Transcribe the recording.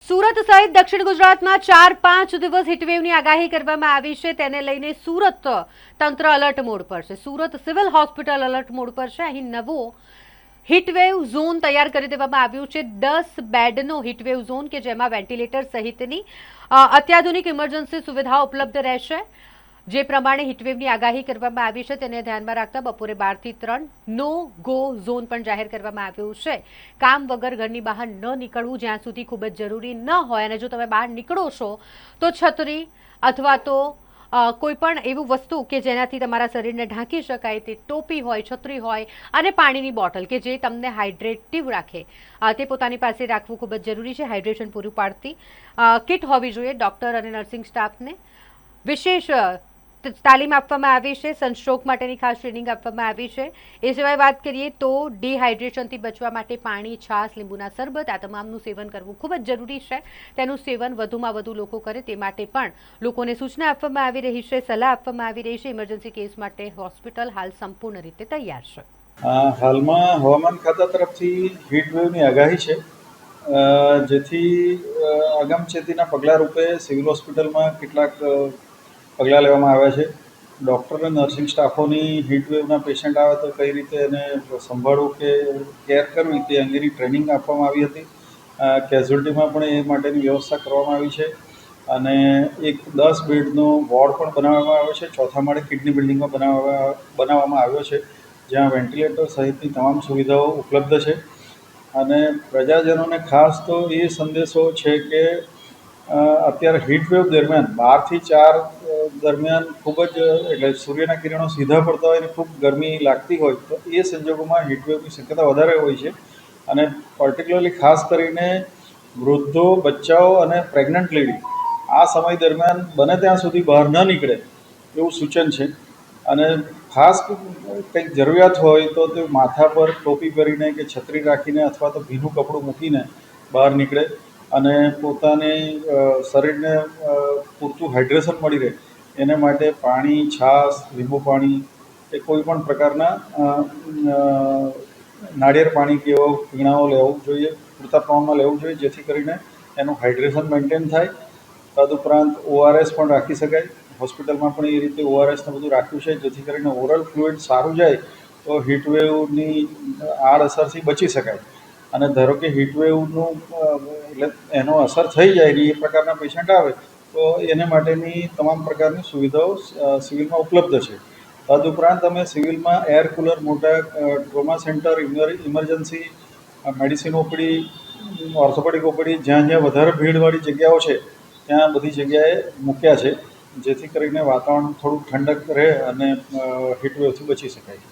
સુરત સહિત દક્ષિણ ગુજરાતમાં 4-5 દિવસ હીટવેવની આગાહી કરવામાં આવી છે। તેને લઈને સુરત તંત્ર એલર્ટ મોડ પર છે। Surat civil hospital alert mode પર છે। અહીં નવો હીટવેવ ઝોન તૈયાર કરી દેવામાં આવ્યું છે। 10 બેડનો હીટવેવ ઝોન કે જેમાં વેન્ટિલેટર સહિતની અત્યાધુનિક ઇમરજન્સી સુવિધાઓ ઉપલબ્ધ રહેશે। જે પ્રમાણે હીટવેવની આગાહી કરવામાં આવી છે તેને ધ્યાનમાં રાખતા બપોરે 12 થી 3 નો ગો ઝોન પણ જાહેર કરવામાં આવ્યું છે। કામ વગર ઘરની બહાર ન નીકળવું જ્યાં સુધી ખૂબ જ જરૂરી ન હોય, અને જો તમે બહાર નીકળો છો તો છત્રી અથવા તો કોઈ પણ એવું વસ્તુ કે જેનાથી તમારા શરીરને ઢાંકી શકાય, તે ટોપી હોય, છત્રી હોય અને પાણીની બોટલ કે જે તમને હાઇડ્રેટિવ રાખે તે પોતાની પાસે રાખવું ખૂબ જ જરૂરી છે। હાઇડ્રેશન પૂરું પાડતી કિટ હોવી જોઈએ। ડોક્ટર અને નર્સિંગ સ્ટાફને વિશેષ તાલીમ આપવામાં આવી છે। સનસ્ટ્રોક માટેની ખાસ ટ્રેનિંગ આપવામાં આવી છે। એ સિવાય વાત કરીએ તો ડિહાઇડ્રેશનથી બચવા માટે પાણી, છાશ, લીંબુના શરબત આ તમામનું સેવન કરવું ખૂબ જ જરૂરી છે। તેનું સેવન વધુમાં વધુ લોકો કરે તે માટે પણ લોકોને સૂચના આપવામાં આવી રહી છે, સલાહ આપવામાં આવી રહી છે। ઇમરજન્સી કેસ માટે હોસ્પિટલ હાલ સંપૂર્ણ રીતે તૈયાર છે। હાલમાં હવામાન ખાતા તરફથી હીટ વેવની આગાહી છે, જેથી અગમચેતીના પગલાં રૂપે સિવિલ હોસ્પિટલમાં કેટલાક પગલાં લેવામાં આવ્યા છે। ડૉક્ટર અને નર્સિંગ સ્ટાફોની હીટ વેવના પેશન્ટ આવે તો કઈ રીતે એને સંભાળવું કે કેર કરવી તે અંગેની ટ્રેનિંગ આપવામાં આવી હતી। કેઝ્યુઅલ્ટીમાં પણ એ માટેની વ્યવસ્થા કરવામાં આવી છે અને એક 10 બેડનો વોર્ડ પણ બનાવવામાં આવ્યો છે। ચોથા માળે કિડની બિલ્ડિંગમાં બનાવવામાં આવ્યો છે, જ્યાં વેન્ટિલેટર સહિતની તમામ સુવિધાઓ ઉપલબ્ધ છે। અને પ્રજાજનોને ખાસ તો એ સંદેશો છે કે અત્યારે હીટવેવ દરમિયાન 12 થી 4 દરમિયાન ખૂબ જ એટલે સૂર્યના કિરણો સીધા પડતા હોય અને ખૂબ ગરમી લાગતી હોય તો એ સંજોગોમાં હીટવેવની શક્યતા વધારે હોય છે। અને પર્ટિક્યુલરલી ખાસ કરીને વૃદ્ધો, બચ્ચાઓ અને પ્રેગ્નન્ટ લેડી આ સમય દરમિયાન બને ત્યાં સુધી બહાર ન નીકળે એવું સૂચન છે। અને ખાસ કંઈક જરૂરિયાત હોય તો તે માથા પર ટોપી પહેરીને કે છત્રી રાખીને અથવા તો ભીનું કપડું મૂકીને બહાર નીકળે અને પોતાને શરીરને પૂરતું હાઇડ્રેશન મળી રહે એને માટે પાણી, છાશ, લીંબુ પાણી કે કોઈ પણ પ્રકારના નાળિયેર પાણી કે એવા પીણાઓ લેવું જોઈએ, પૂરતા પ્રમાણમાં લેવું જોઈએ, જેથી કરીને એનું હાઇડ્રેશન મેન્ટેન થાય। તદુપરાંત ORS પણ રાખી શકાય। હોસ્પિટલમાં પણ એ રીતે ORSને બધું રાખ્યું છે, જેથી કરીને ઓરલ ફ્લુઇડ સારું જાય તો હીટવેવની આડઅસરથી બચી શકાય। અને ધારો કે હીટવેવનું એટલે એનો અસર થઈ જાય ને એ પ્રકારના પેશન્ટ આવે તો એને માટેની તમામ પ્રકારની સુવિધાઓ સિવિલમાં ઉપલબ્ધ છે। તદુપરાંત અમે સિવિલમાં એર કુલર, મોટા trauma centre, emergency medicine OPD, orthopaedic OPD જ્યાં જ્યાં વધારે ભીડવાળી જગ્યાઓ છે ત્યાં બધી જગ્યાએ મૂક્યા છે, જેથી કરીને વાતાવરણ થોડું ઠંડક રહે અને હીટવેવથી બચી શકાય।